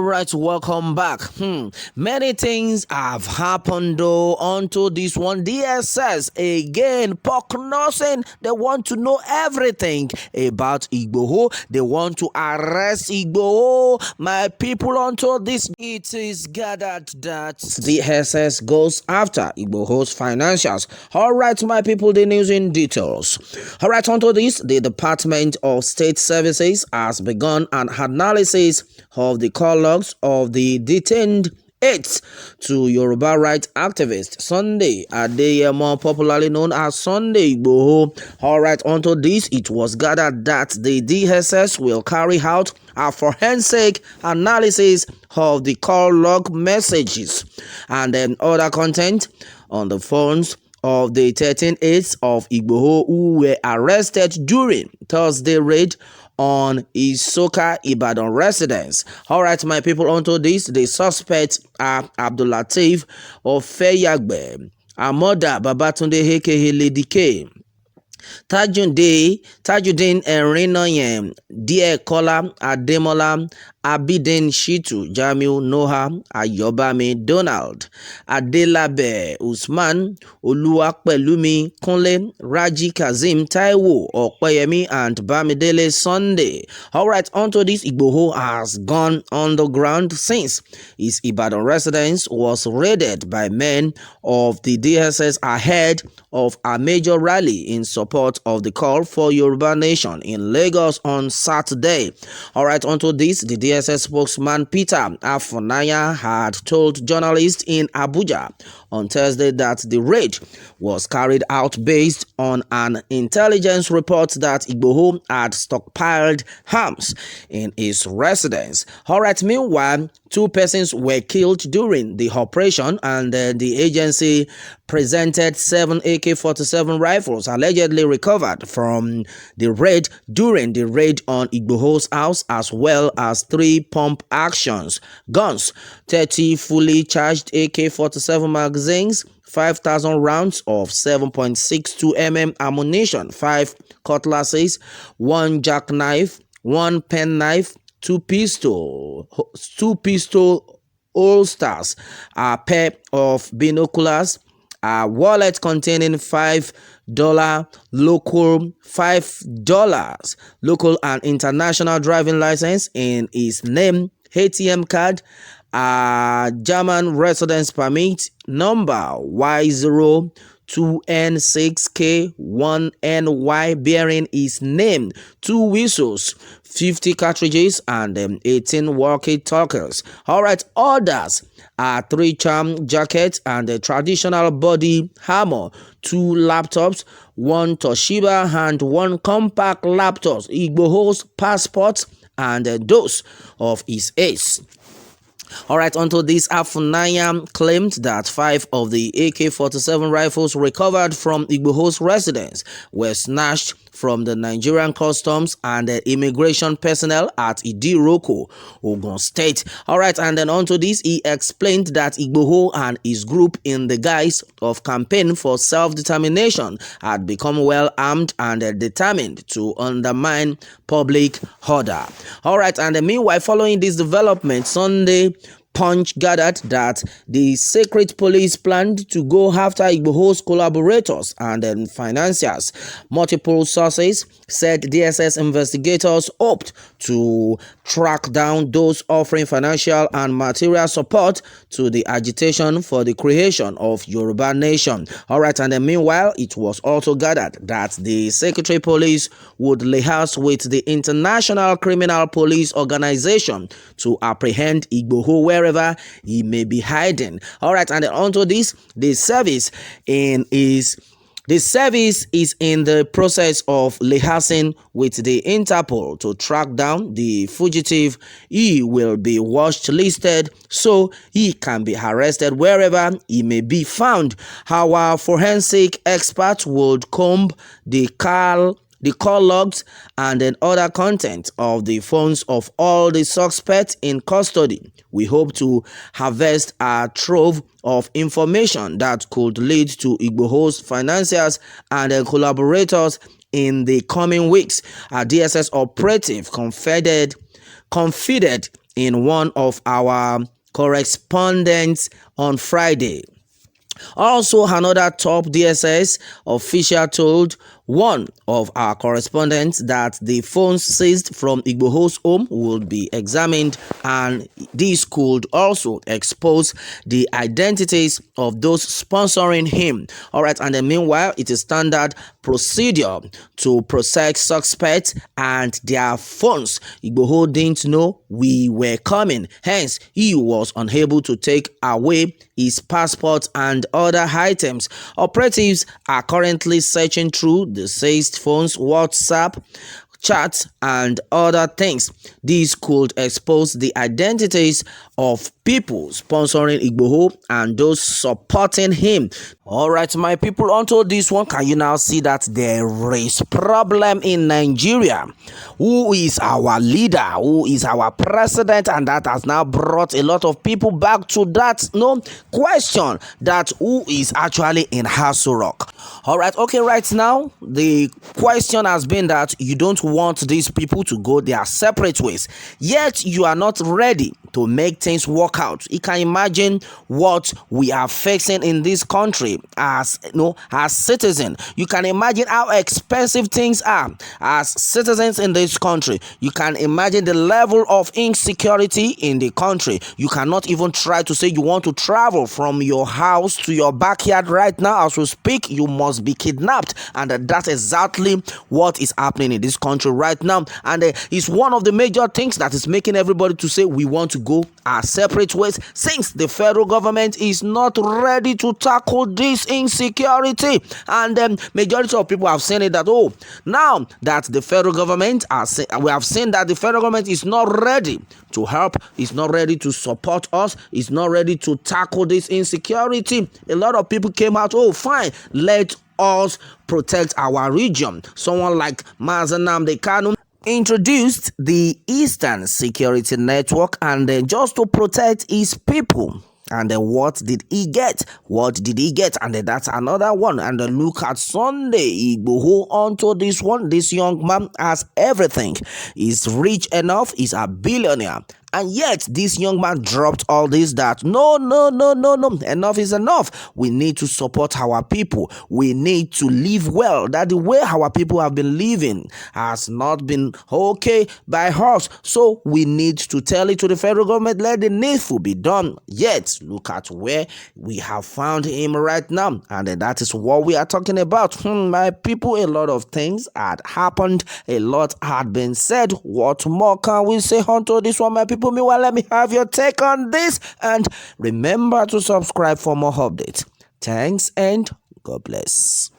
right, welcome back. Many things have happened though onto this one. DSS again, prognosing. They want to know everything about Igboho. They want to arrest Igboho. My people, onto this, it is gathered that DSS goes after Igboho's financials. All right, my people, the news in details. All right, onto this, the Department of State Services has begun an analysis of the call logs of the detained aides to Yoruba rights activist Sunday Adeyemo, popularly known as Sunday Igboho. All right, onto this, it was gathered that the DSS will carry out a forensic analysis of the call log messages and other content on the phones of the 13 aides of Igboho who were arrested during Thursday raid on Isoka Ibadan residence. All right, my people, onto this, the suspects are Abdulateef Ofeyagbe, Amoda Babatunde aka Lady K, Tajuddin Erinoyen, Die Kola Ademola, Abidin Shitu, Jamiu Noah, Ayobami Donald, Adelabe Usman, Oluwapelumi Kunle, Raji Kazim Taiwo, Opeyemi, and Bamidele Sunday. All right, onto this, Igboho has gone underground since his Ibadan residence was raided by men of the DSS ahead of a major rally in support of the call for Yoruba Nation in Lagos on Saturday. All right, onto this, the DSS spokesman Peter Afonaya had told journalists in Abuja on Thursday that the raid was carried out based on an intelligence report that Igboho had stockpiled arms in his residence. All right, meanwhile, 2 persons were killed during the operation, and the agency presented 7 AK-47 rifles allegedly recovered from the raid during the raid on Igboho's house, as well as 3 pump actions guns, 30 fully charged AK-47 magazines, 5,000 rounds of 7.62 mm ammunition, 5 cutlasses, 1 jackknife, 1 penknife, 2 pistol holsters, a pair of binoculars, a wallet containing $5 local and international driving license in his name, ATM card, a German residence permit number Y02N6K1NY bearing his name, 2 whistles, 50 cartridges, and 18 walkie-talkies. All right, others are 3 charm jackets and a traditional body armor, 2 laptops, 1 Toshiba, and 1 compact laptop, Igboho's passports, and those of his aides. All right, onto this, Afunaya claimed that 5 of the AK-47 rifles recovered from Igboho's residence were snatched from the Nigerian customs and immigration personnel at Idiroko, Ogun State. All right, and then onto this, he explained that Igboho and his group, in the guise of campaign for self-determination, had become well armed and determined to undermine public order. All right, and meanwhile, following this development, Sunday Punch gathered that the secret police planned to go after Igboho's collaborators and financiers. Multiple sources said DSS investigators hoped to track down those offering financial and material support to the agitation for the creation of Yoruba Nation. All right, and then meanwhile, it was also gathered that the secretary police would liaise with the International Criminal Police Organization to apprehend Igboho wherever he may be hiding. All right, and then onto this, the service is in the process of liaising with the Interpol to track down the fugitive. He will be watch listed so he can be arrested wherever he may be found. Our forensic experts would comb the call logs and then other content of the phones of all the suspects in custody. We hope to harvest a trove of information that could lead to Igboho's financiers and collaborators in the coming weeks. A DSS operative confided in one of our correspondents on Friday. Also, another top DSS official told one of our correspondents that the phones seized from Igboho's home would be examined, and this could also expose the identities of those sponsoring him. All right, and then meanwhile, it is standard procedure to prosecute suspects and their phones. Igboho didn't know we were coming, hence he was unable to take away his passport and other items. Operatives are currently searching through the seized phones, WhatsApp, chats, and other things. These could expose the identities of people sponsoring Igboho and those supporting him. All right, my people, onto this one, can you now see that there is problem in Nigeria? Who is our leader? Who is our president? And that has now brought a lot of people back to that question, that who is actually in Aso Rock. All right, okay, right now the question has been that you don't want these people to go their separate ways, yet you are not ready to make things work out. You can imagine what we are facing in this country as as citizens. You can imagine how expensive things are as citizens in this country. You can imagine the level of insecurity in the country. You cannot even try to say you want to travel from your house to your backyard right now as we speak. You must be kidnapped, and that's exactly what is happening in this country right now. And it's one of the major things that is making everybody to say we want to go our separate ways, since the federal government is not ready to tackle this insecurity. And majority of people have seen it that, oh, now that the federal government we have seen that the federal government is not ready to help, is not ready to support us, is not ready to tackle this insecurity. A lot of people came out, oh fine, let us protect our region. Someone like Mazi Nnamdi Kanu introduced the Eastern Security Network, and just to protect his people. And what did he get? What did he get? And that's another one. And look at Sunday Igboho onto this one. This young man has everything. He's rich enough. He's a billionaire. And yet, this young man dropped all this, that no, enough is enough. We need to support our people. We need to live well. That the way our people have been living has not been okay by us. So we need to tell it to the federal government, let the needful be done. Yet, look at where we have found him right now. And that is what we are talking about. My people, a lot of things had happened. A lot had been said. What more can we say onto this one, my people? Meanwhile, let me have your take on this, and remember to subscribe for more updates. Thanks and God bless.